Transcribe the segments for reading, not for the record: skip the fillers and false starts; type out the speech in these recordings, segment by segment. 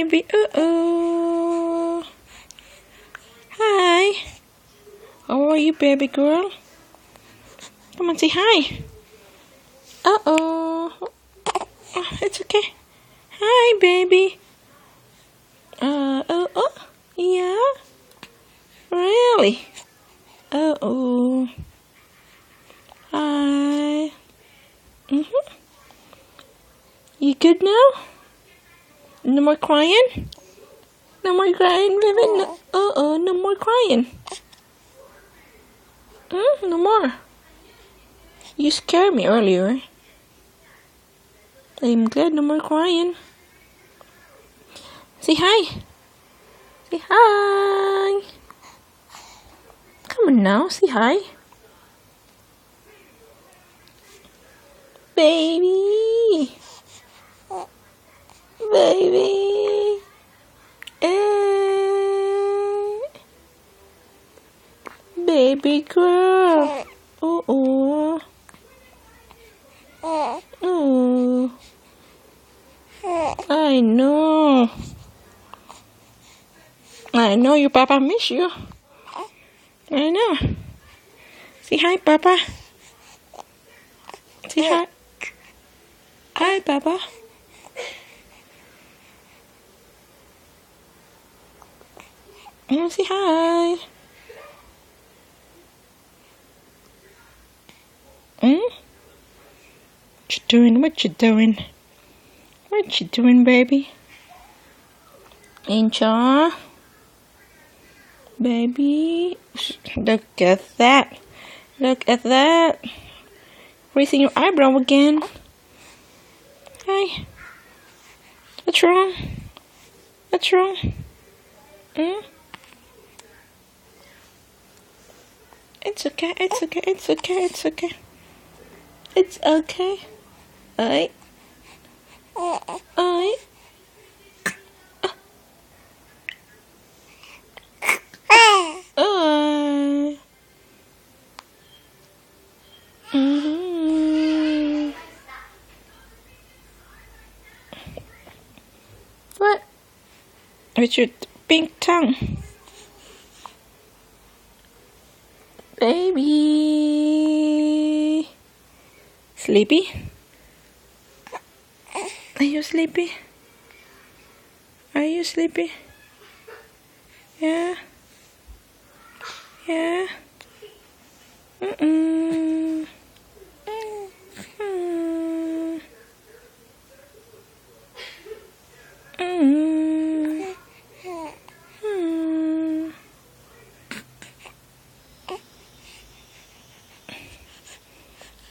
baby. Uh-oh. Hi. How are you, baby girl? Come on, say hi. Uh-oh. Oh, it's okay. Hi, baby. Oh, yeah? Really? Uh-oh. Hi. You good now? No more crying? No more crying, baby? No. Uh-oh, no more crying. No more. You scared me earlier. I'm glad no more crying. Say hi. Say hi. Come on now, say hi. Baby. Baby. Baby girl. Oh. Oh. I know. I know your papa miss you. I know. Say hi, papa. Say hi. Hi, papa. Say hi. What you doing? What you doing? What you doing, baby? Angel? Baby? Look at that. Look at that. Raising your eyebrow again. Hi. What's wrong? What's wrong? It's okay. It's okay. It's okay. It's okay. It's okay. Alright. Alright. What? With your pink tongue. Baby. Sleepy? Are you sleepy? Are you sleepy? Yeah? Yeah?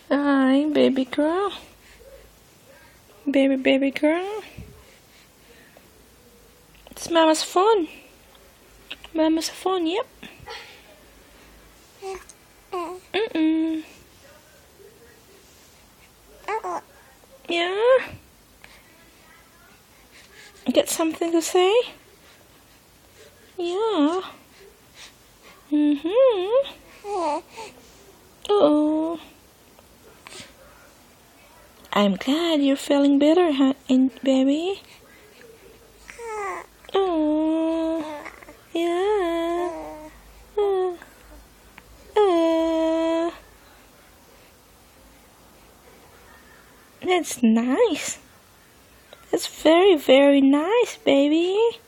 Hi, baby girl. Baby girl. It's Mama's phone. Mama's phone, yep. Yeah? Get something to say? Yeah. Oh. I'm glad you're feeling better, huh, baby? Oh. Yeah. That's nice. That's very, very nice, baby.